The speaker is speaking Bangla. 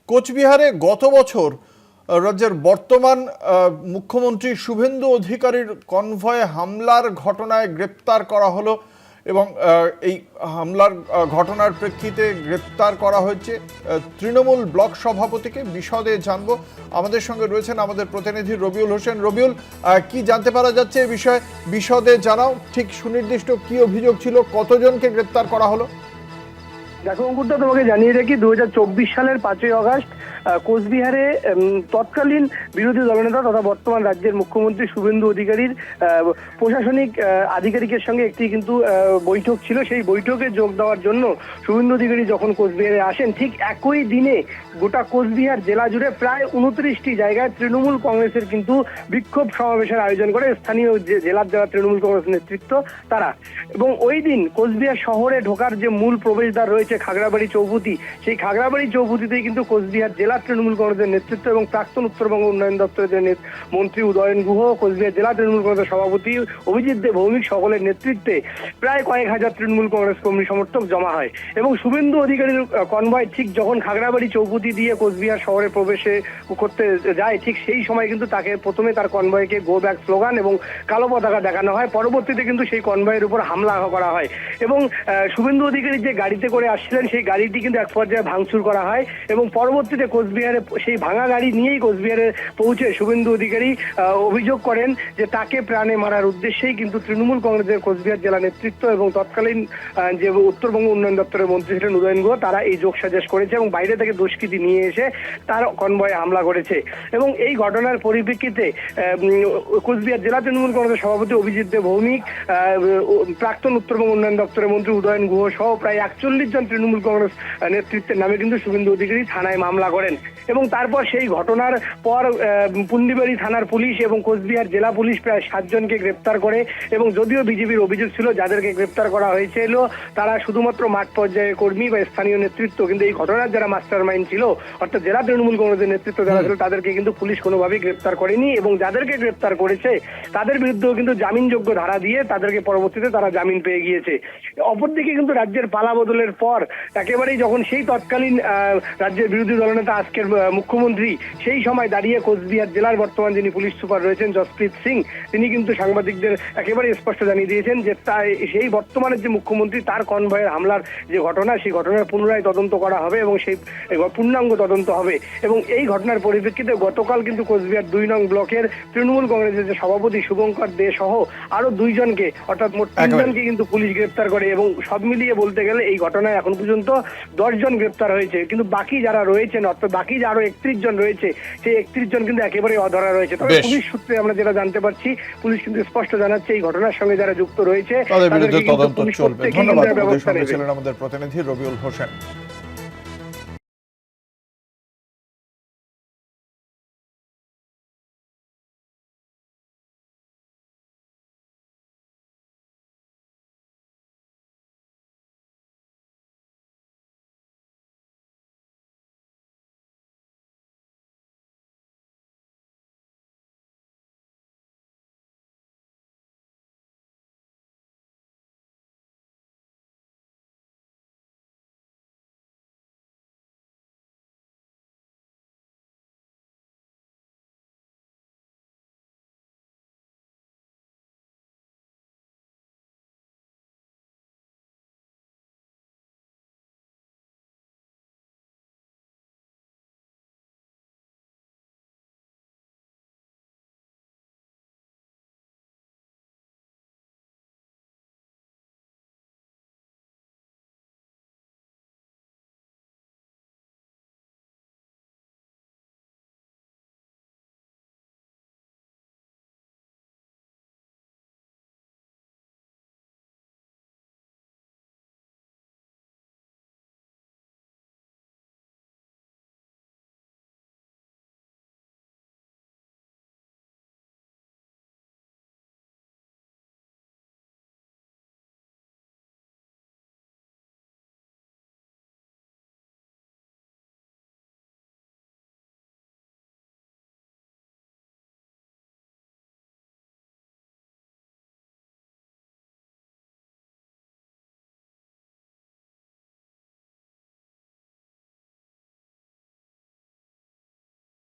কোচবিহারে গত বছর রাজ্যের বর্তমান মুখ্যমন্ত্রী শুভেন্দু অধিকারীর কনভয়ে হামলার ঘটনায় গ্রেপ্তার করা হলো এবং এই হামলার ঘটনার প্রেক্ষিতে গ্রেপ্তার করা হয়েছে তৃণমূল ব্লক সভাপতিকে। বিশদে জানবো, আমাদের সঙ্গে রয়েছেন আমাদের প্রতিনিধি রবিউল হোসেন। রবিউল, কি জানতে পারা যাচ্ছে এই বিষয়ে? বিশদে জানাও, ঠিক সুনির্দিষ্ট কি অভিযোগ ছিল, কতজনকে গ্রেপ্তার করা হলো? দেখো অঙ্কুরদা, তোমাকে জানিয়ে রাখি 2024 সালের 5ই আগস্ট কোচবিহারে তৎকালীন বিরোধী দলনেতা তথা বর্তমান রাজ্যের মুখ্যমন্ত্রী শুভেন্দু অধিকারীর প্রশাসনিক আধিকারিকের সঙ্গে একটি কিন্তু বৈঠক ছিল। সেই বৈঠকে যোগ দেওয়ার জন্য শুভেন্দু অধিকারী যখন কোচবিহারে আসেন, ঠিক একই দিনে গোটা কোচবিহার জেলা জুড়ে প্রায় 29টি জায়গায় তৃণমূল কংগ্রেসের কিন্তু বিক্ষোভ সমাবেশের আয়োজন করে স্থানীয় জেলার যারা তৃণমূল কংগ্রেস নেতৃত্ব তারা। এবং ওই দিন কোচবিহার শহরে ঢোকার যে মূল প্রবেশদ্বার রয়েছে খাগড়াবাড়ি চৌপতি, সেই খাগড়াবাড়ি চৌপতিতেই কিন্তু কোচবিহার জেলা তৃণমূল কংগ্রেসের নেতৃত্ব এবং প্রাক্তন উত্তরবঙ্গ উন্নয়ন দপ্তরের যে মন্ত্রী উদয়ন গুহ, কোচবিহার জেলা তৃণমূল কংগ্রেসের সভাপতি অভিজিৎ দে ভৌমিক সকলের নেতৃত্বে প্রায় কয়েক হাজার তৃণমূল কংগ্রেস কর্মী সমর্থক জমা হয়। এবং শুভেন্দু অধিকারীর কনভয় ঠিক যখন খাগড়াবাড়ি চৌপতি দিয়ে কোচবিহার শহরে প্রবেশে করতে যায়, ঠিক সেই সময় কিন্তু তাকে প্রথমে তার কনভয়কে গো ব্যাক স্লোগান এবং কালো পতাকা দেখানো হয়। পরবর্তীতে কিন্তু সেই কনভয়ের উপর হামলা করা হয় এবং শুভেন্দু অধিকারী যে গাড়িতে করে আসছিলেন সেই গাড়িটি কিন্তু এক পর্যায়ে ভাঙচুর করা হয় এবং পরবর্তীতে কোচবিহারে সেই ভাঙা গাড়ি নিয়েই কোচবিহারে পৌঁছে শুভেন্দু অধিকারী অভিযোগ করেন যে তাকে প্রাণে মারার উদ্দেশ্যেই কিন্তু তৃণমূল কংগ্রেসের কোচবিহার জেলা নেতৃত্ব এবং তৎকালীন যে উত্তরবঙ্গ উন্নয়ন দপ্তরের মন্ত্রী ছিলেন উদয়ন গুহ, তারা এই যোগসাজশ করেছে এবং বাইরে থেকে দুষ্কৃতী নিয়ে এসে তার কনভয়ে হামলা করেছে। এবং এই ঘটনার পরিপ্রেক্ষিতে কোচবিহার জেলা তৃণমূল কংগ্রেসের সভাপতি অভিজিৎ দে ভৌমিক, প্রাক্তন উত্তরবঙ্গ উন্নয়ন দপ্তরের মন্ত্রী উদয়ন গুহ সহ প্রায় 41 জন তৃণমূল কংগ্রেস নেতৃত্বের নামে কিন্তু শুভেন্দু অধিকারী থানায় মামলা করেন। এবং তারপর সেই ঘটনার পর পুন্ডিবাড়ি থানার পুলিশ এবং কোচবিহার জেলা পুলিশ প্রায় 7 জনকে গ্রেপ্তার করে। এবং যদিও বিজেপির অভিযোগ ছিল যাদেরকে গ্রেপ্তার করা হয়েছিল তারা শুধুমাত্র মাঠ পর্যায়ে কর্মী বা স্থানীয় নেতৃত্ব, কিন্তু এই ঘটনার যারা মাস্টার মাইন্ড ছিল অর্থাৎ জেলা তৃণমূল কংগ্রেসের নেতৃত্ব যারা ছিল তাদেরকে কিন্তু পুলিশ কোনোভাবেই গ্রেপ্তার করেনি এবং যাদেরকে গ্রেপ্তার করেছে তাদের বিরুদ্ধেও কিন্তু জামিনযোগ্য ধারা দিয়ে তাদেরকে পরবর্তীতে তারা জামিন পেয়ে গিয়েছে। অপরদিকে কিন্তু রাজ্যের পালা বদলের পর একেবারেই যখন সেই তৎকালীন রাজ্যের বিরোধী দলনেতা আজকের মুখ্যমন্ত্রী সেই সময় দাঁড়িয়ে কোচবিহার জেলার বর্তমান যিনি পুলিশ সুপার রয়েছেন জসপ্রীত সিং, তিনি কিন্তু সাংবাদিকদের একেবারে স্পষ্ট জানিয়ে দিয়েছেন যে সেই বর্তমানের যে মুখ্যমন্ত্রী তার কনভয়ের হামলার যে ঘটনা, সেই ঘটনার পুনরায় তদন্ত করা হবে এবং সেই পূর্ণাঙ্গ তদন্ত হবে। এবং এই ঘটনার পরিপ্রেক্ষিতে গতকাল কিন্তু কোচবিহার 2 নং ব্লকের তৃণমূল কংগ্রেসের যে সভাপতি শুভঙ্কর দে সহ আরো 2 জনকে অর্থাৎ মোট 3 জনকে কিন্তু পুলিশ গ্রেপ্তার করে এবং সব মিলিয়ে বলতে গেলে এই ঘটনায় এখন পর্যন্ত 10 জন গ্রেপ্তার হয়েছে। কিন্তু বাকি যারা রয়েছেন অর্থাৎ বাকি যে আরো 31 জন রয়েছে সেই 31 জন কিন্তু একেবারে অধরা রয়েছে। তবে পুলিশ সূত্রে আমরা যেটা জানতে পারছি, পুলিশ কিন্তু স্পষ্ট জানাচ্ছে এই ঘটনার সঙ্গে যারা যুক্ত রয়েছে তাদের বিরুদ্ধে তদন্ত চলবে। ধন্যবাদ। আমাদের প্রতিনিধি রবিউল হোসেন।